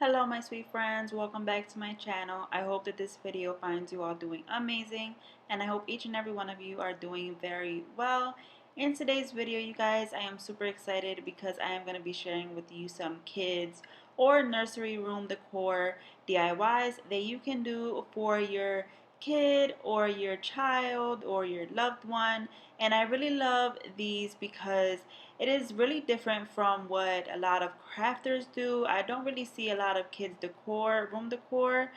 Hello my sweet friends, welcome back to my channel. I hope that this video finds you all doing amazing, and I hope each and every one of you are doing very well. In today's video, you guys, I am super excited because I am going to be sharing with you some kids or nursery room decor DIYs that you can do for your kid or your child or your loved one. And I really love these because it is really different from what a lot of crafters do. I don't really see a lot of kids decor, room decor.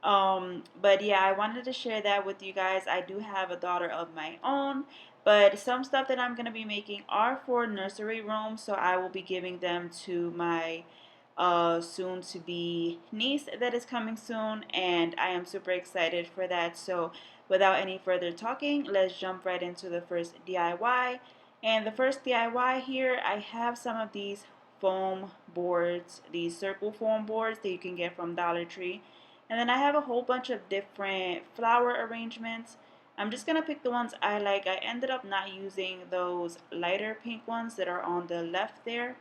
But yeah, I wanted to share that with you guys. I do have a daughter of my own, but some stuff that I'm going to be making are for nursery rooms, so I will be giving them to my soon to be niece that is coming soon, and I am super excited for that. So without any further talking, let's jump right into the first DIY. And the first DIY here, I have some of these foam boards, these circle foam boards that you can get from Dollar Tree. And then I have a whole bunch of different flower arrangements. I'm just going to pick the ones I like. I ended up not using those lighter pink ones that are on the left there.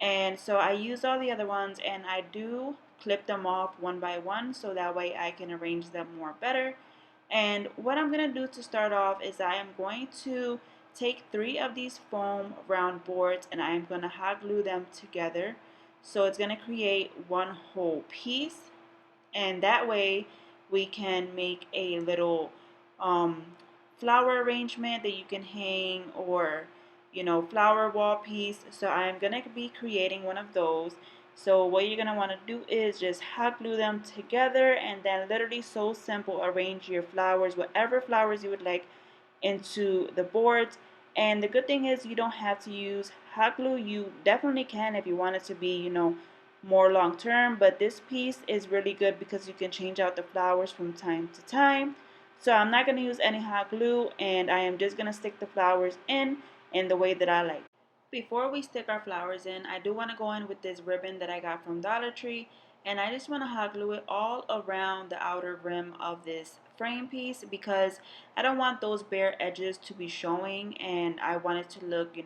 And so I used all the other ones, and I do clip them off one by one so that way I can arrange them more better. And what I'm going to do to start off is I am going to take 3 of these foam round boards and I am going to hot glue them together. So it's going to create one whole piece, and that way we can make a little flower arrangement that you can hang, or flower wall piece. So I'm gonna be creating one of those. So what you're gonna want to do is just hot glue them together, and then literally so simple, arrange your flowers, whatever flowers you would like, into the boards. And the good thing is you don't have to use hot glue. You definitely can if you want it to be more long term, but this piece is really good because you can change out the flowers from time to time. So I'm not going to use any hot glue, and I am just going to stick the flowers in the way that I like. Before we stick our flowers in, I do want to go in with this ribbon that I got from Dollar Tree, and I just want to hot glue it all around the outer rim of this frame piece because I don't want those bare edges to be showing, and I want it to look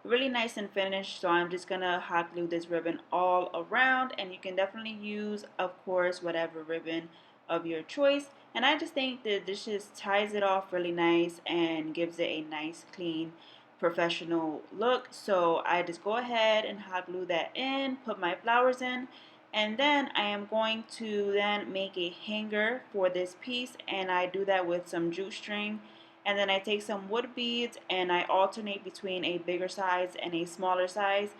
really nice and finished. So I'm just gonna hot glue this ribbon all around, and you can definitely use, of course, whatever ribbon of your choice. And I just think that this just ties it off really nice and gives it a nice, clean, professional look. So I just go ahead and hot glue that in, put my flowers in, and then I am going to then make a hanger for this piece, and I do that with some jute string. And then I take some wood beads and I alternate between a bigger size and a smaller size.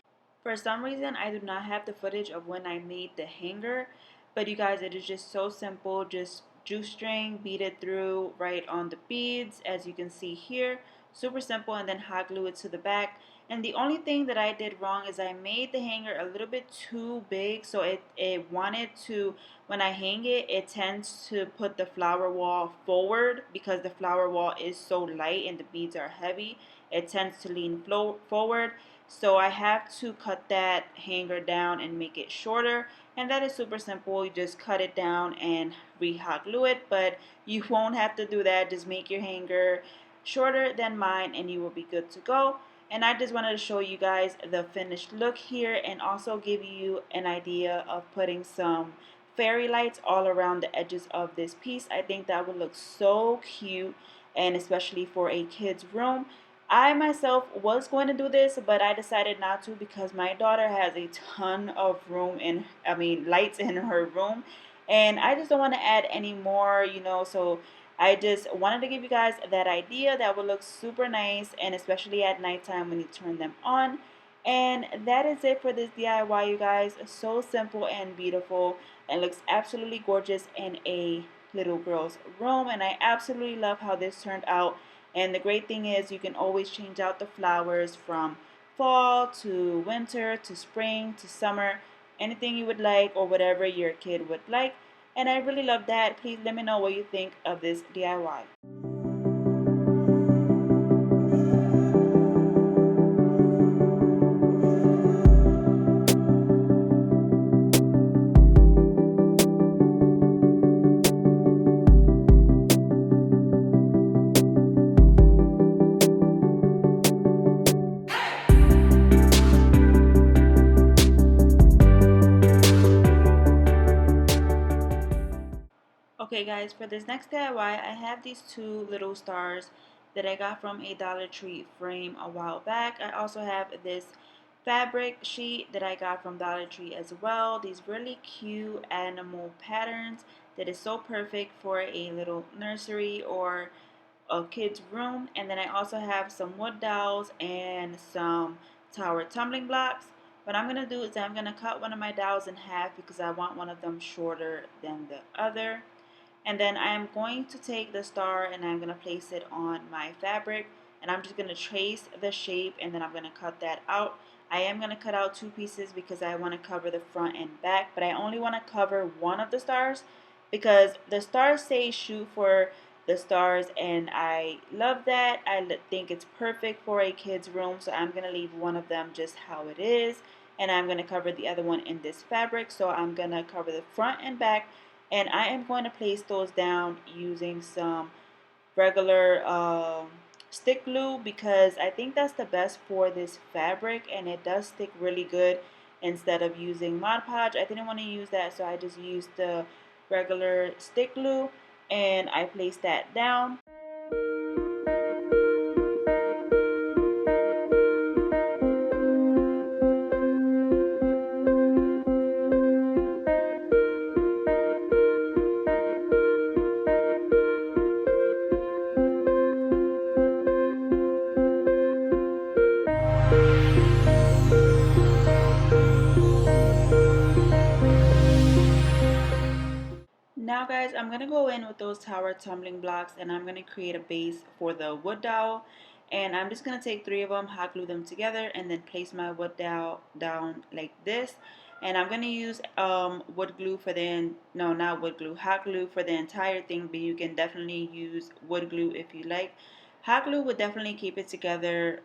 For some reason, I do not have the footage of when I made the hanger, but you guys, it is just so simple. Just jute string, bead it through right on the beads, as you can see here. Super simple, and then hot glue it to the back. And the only thing that I did wrong is I made the hanger a little bit too big, so it wanted to, when I hang it, it tends to put the flower wall forward because the flower wall is so light and the beads are heavy. It tends to lean forward. So I have to cut that hanger down and make it shorter, and that is super simple. You just cut it down and re-hot glue it, but you won't have to do that. Just make your hanger shorter than mine and you will be good to go. And I just wanted to show you guys the finished look here, and also give you an idea of putting some fairy lights all around the edges of this piece. I think that would look so cute, and especially for a kid's room. I myself was going to do this, but I decided not to because my daughter has a ton of lights in her room, and I just don't want to add any more, so I just wanted to give you guys that idea that would look super nice, and especially at nighttime when you turn them on. And that is it for this DIY, you guys. So simple and beautiful, and looks absolutely gorgeous in a little girl's room, and I absolutely love how this turned out. And the great thing is you can always change out the flowers from fall to winter to spring to summer, anything you would like or whatever your kid would like. And I really love that. Please let me know what you think of this DIY. Okay guys, for this next DIY, I have these two little stars that I got from a Dollar Tree frame a while back. I also have this fabric sheet that I got from Dollar Tree as well. These really cute animal patterns that is so perfect for a little nursery or a kid's room. And then I also have some wood dowels and some tower tumbling blocks. What I'm going to do is I'm going to cut one of my dowels in half because I want one of them shorter than the other. And then I am going to take the star and I'm going to place it on my fabric, and I'm just going to trace the shape and then I'm going to cut that out. I am going to cut out two pieces because I want to cover the front and back, but I only want to cover one of the stars because the stars say shoot for the stars, and I love that. I think it's perfect for a kid's room, so I'm going to leave one of them just how it is, and I'm going to cover the other one in this fabric. So I'm going to cover the front and back, and I am going to place those down using some regular stick glue because I think that's the best for this fabric, and it does stick really good instead of using Mod Podge. I didn't want to use that, so I just used the regular stick glue and I placed that down. Now guys, I'm going to go in with those tower tumbling blocks and I'm going to create a base for the wood dowel. And I'm just going to take three of them, hot glue them together, and then place my wood dowel down like this. And I'm going to use wood glue for the, no, not wood glue, hot glue for the entire thing, but you can definitely use wood glue if you like. Hot glue would definitely keep it together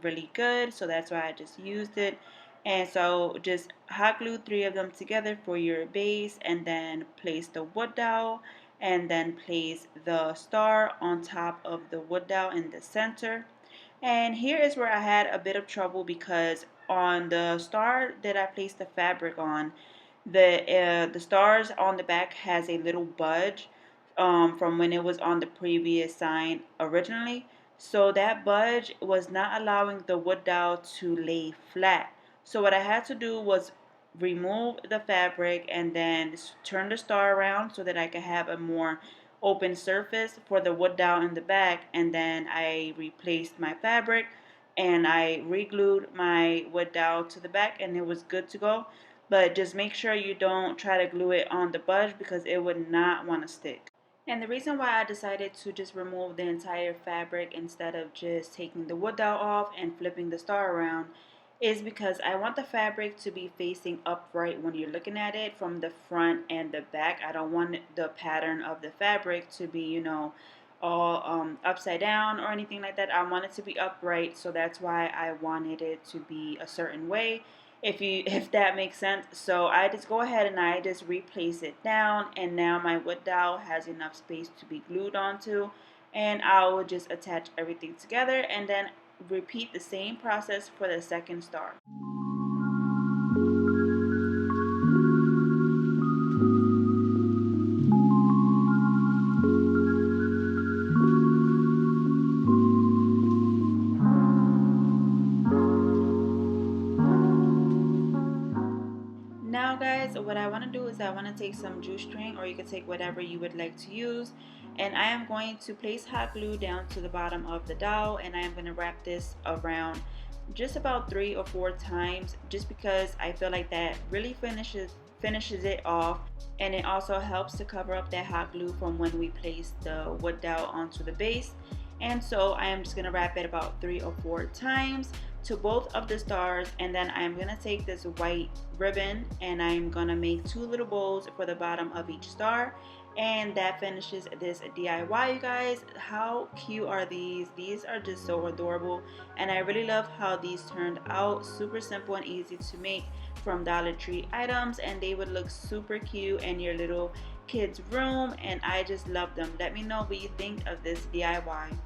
really good, so that's why I just used it. And so just hot glue three of them together for your base, and then place the wood dowel, and then place the star on top of the wood dowel in the center. And here is where I had a bit of trouble because on the star that I placed the fabric on, the stars on the back has a little budge from when it was on the previous sign originally. So that budge was not allowing the wood dowel to lay flat. So what I had to do was remove the fabric and then turn the star around so that I could have a more open surface for the wood dowel in the back. And then I replaced my fabric and I re-glued my wood dowel to the back, and it was good to go. But just make sure you don't try to glue it on the budge because it would not want to stick. And the reason why I decided to just remove the entire fabric instead of just taking the wood dowel off and flipping the star around is because I want the fabric to be facing upright when you're looking at it from the front and the back. I don't want the pattern of the fabric to be, you know, all upside down or anything like that. I want it to be upright, so that's why I wanted it to be a certain way, if that makes sense. So I just go ahead and I just replace it down, and now my wood dowel has enough space to be glued onto, and I will just attach everything together and then repeat the same process for the second star. Now guys, what I want to do is I want to take some jute string, or you can take whatever you would like to use, and I am going to place hot glue down to the bottom of the dowel, and I am going to wrap this around just about 3 or 4 times, just because I feel like that really finishes it off, and it also helps to cover up that hot glue from when we place the wood dowel onto the base. And so I am just going to wrap it about 3 or 4 times to both of the stars, and then I'm going to take this white ribbon and I'm going to make 2 little bows for the bottom of each star, and that finishes this DIY, you guys. How cute are these? These are just so adorable, and I really love how these turned out. Super simple and easy to make from Dollar Tree items, and they would look super cute in your little kids room, and I just love them. Let me know what you think of this DIY.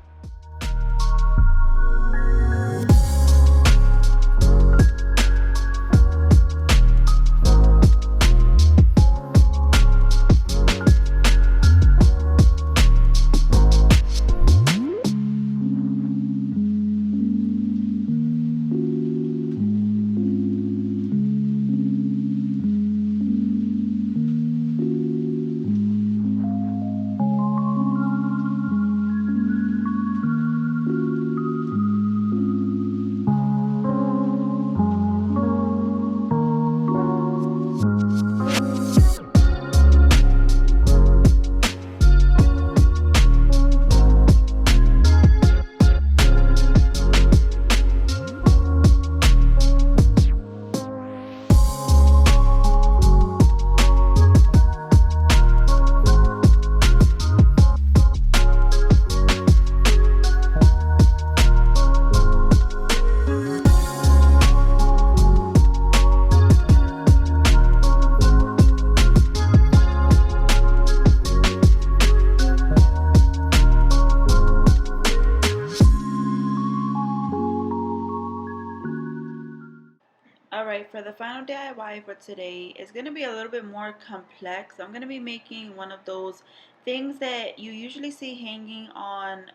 the final DIY for today is going to be a little bit more complex. I'm going to be making one of those things that you usually see hanging on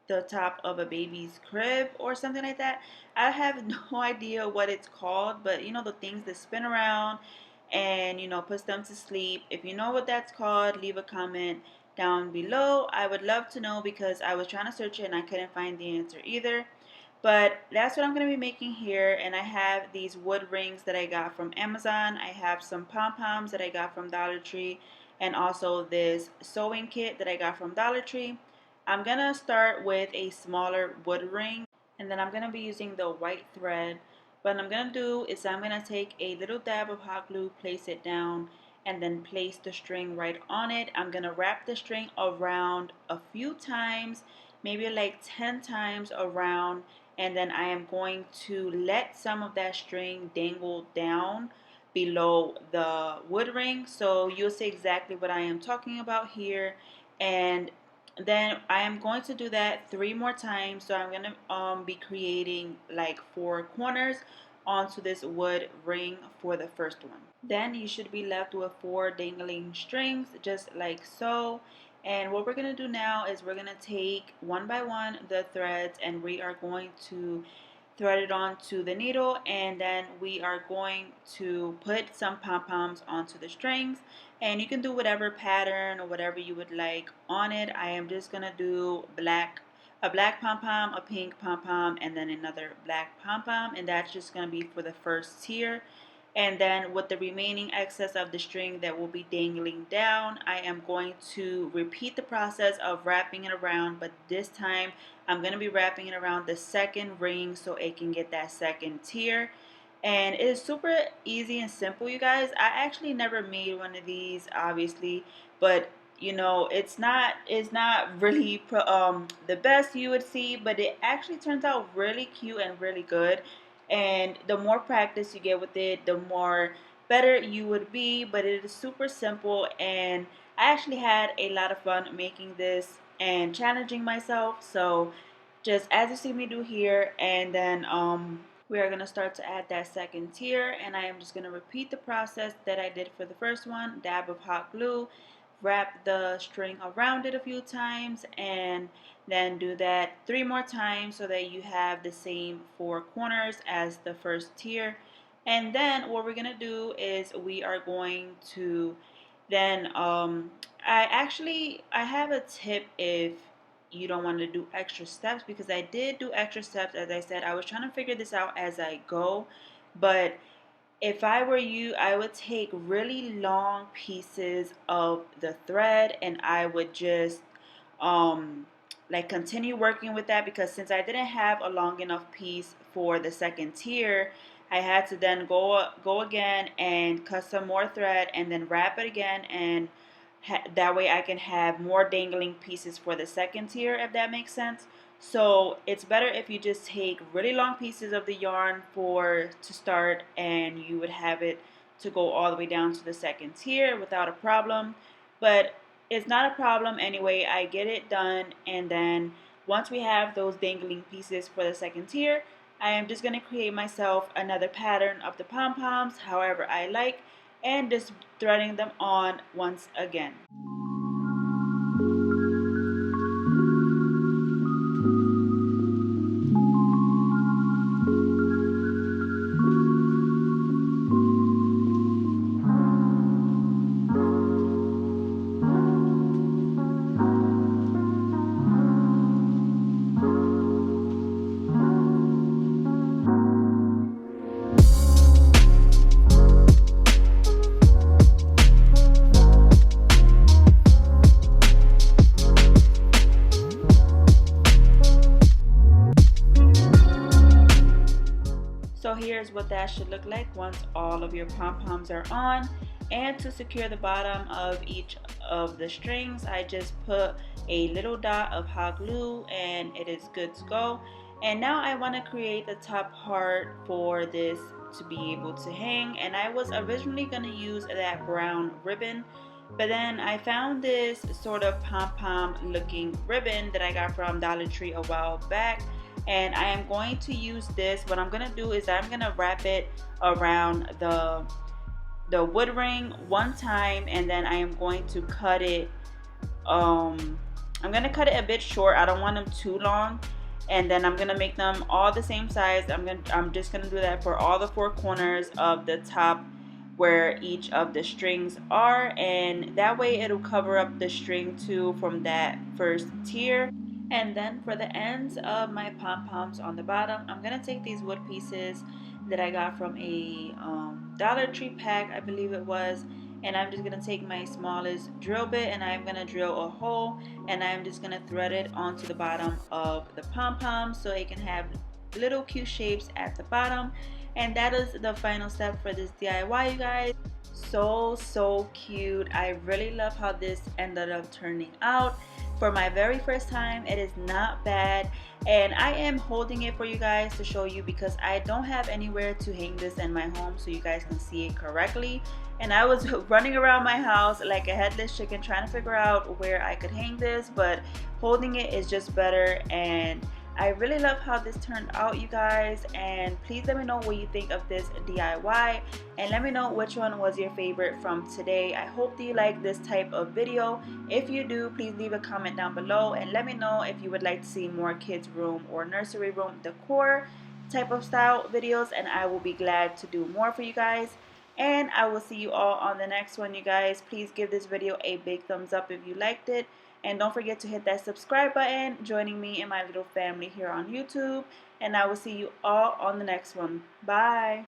the top of a baby's crib or something like that. I have no idea what it's called, but you know, the things that spin around and you know, puts them to sleep. If you know what that's called, leave a comment down below. I would love to know because I was trying to search it and I couldn't find the answer either. But that's what I'm going to be making here. And I have these wood rings that I got from Amazon. I have some pom-poms that I got from Dollar Tree. And also this sewing kit that I got from Dollar Tree. I'm going to start with a smaller wood ring. And then I'm going to be using the white thread. What I'm going to do is I'm going to take a little dab of hot glue, place it down, and then place the string right on it. I'm going to wrap the string around a few times, maybe like 10 times around, and then I am going to let some of that string dangle down below the wood ring. So you'll see exactly what I am talking about here. And then I am going to do that 3 more times. So I'm going to be creating like 4 corners onto this wood ring for the first one. Then you should be left with 4 dangling strings just like so. And what we're going to do now is we're going to take one by one the threads and we are going to thread it onto the needle, and then we are going to put some pom-poms onto the strings, and you can do whatever pattern or whatever you would like on it. I am just going to do a black pom-pom, a pink pom-pom, and then another black pom-pom, and that's just going to be for the first tier. And then with the remaining excess of the string that will be dangling down, I am going to repeat the process of wrapping it around, but this time I'm going to be wrapping it around the second ring so it can get that second tier. And it is super easy and simple, you guys. I actually never made one of these, obviously, but you know, it's not really the best you would see, but it actually turns out really cute and really good. And the more practice you get with it, the more better you would be. But it is super simple, and I actually had a lot of fun making this and challenging myself. So just as you see me do here, and then we are going to start to add that second tier, and I am just going to repeat the process that I did for the first one. Dab of hot glue, wrap the string around it a few times, and then do that 3 more times so that you have the same 4 corners as the first tier. And then what we're gonna do is we are going to then I have a tip if you don't want to do extra steps, because I did do extra steps. As I said, I was trying to figure this out as I go, but if I were you, I would take really long pieces of the thread and I would just like continue working with that, because since I didn't have a long enough piece for the second tier, I had to then go again and cut some more thread and then wrap it again, and that way I can have more dangling pieces for the second tier, if that makes sense. So it's better if you just take really long pieces of the yarn to start, and you would have it to go all the way down to the second tier without a problem. But it's not a problem anyway. I get it done, and then once we have those dangling pieces for the second tier, I am just going to create myself another pattern of the pom-poms however I like, and just threading them on once again. So here's what that should look like once all of your pom-poms are on. And to secure the bottom of each of the strings, I just put a little dot of hot glue and it is good to go. And now I want to create the top part for this to be able to hang, and I was originally going to use that brown ribbon, but then I found this sort of pom-pom looking ribbon that I got from Dollar Tree a while back. and I am going to use this. What I'm going to do is I'm going to wrap it around the wood ring one time, and then I am going to cut it I'm gonna cut it a bit short. I don't want them too long, and then I'm gonna make them all the same size. I'm just gonna do that for all the four corners of the top where each of the strings are, and that way it'll cover up the string too from that first tier. And then for the ends of my pom-poms on the bottom, I'm gonna take these wood pieces that I got from a Dollar Tree pack, I believe it was, and I'm just gonna take my smallest drill bit and I'm gonna drill a hole, and I'm just gonna thread it onto the bottom of the pom-pom so it can have little cute shapes at the bottom. And that is the final step for this DIY, you guys. So cute. I really love how this ended up turning out. For my very first time, it is not bad, and I am holding it for you guys to show you because I don't have anywhere to hang this in my home so you guys can see it correctly. And I was running around my house like a headless chicken trying to figure out where I could hang this, but holding it is just better. And I really love how this turned out, you guys, and please let me know what you think of this DIY, and let me know which one was your favorite from today. I hope that you like this type of video. If you do, please leave a comment down below and let me know if you would like to see more kids room or nursery room decor type of style videos, and I will be glad to do more for you guys. And I will see you all on the next one, you guys. Please give this video a big thumbs up if you liked it. And don't forget to hit that subscribe button, joining me and my little family here on YouTube. And I will see you all on the next one. Bye.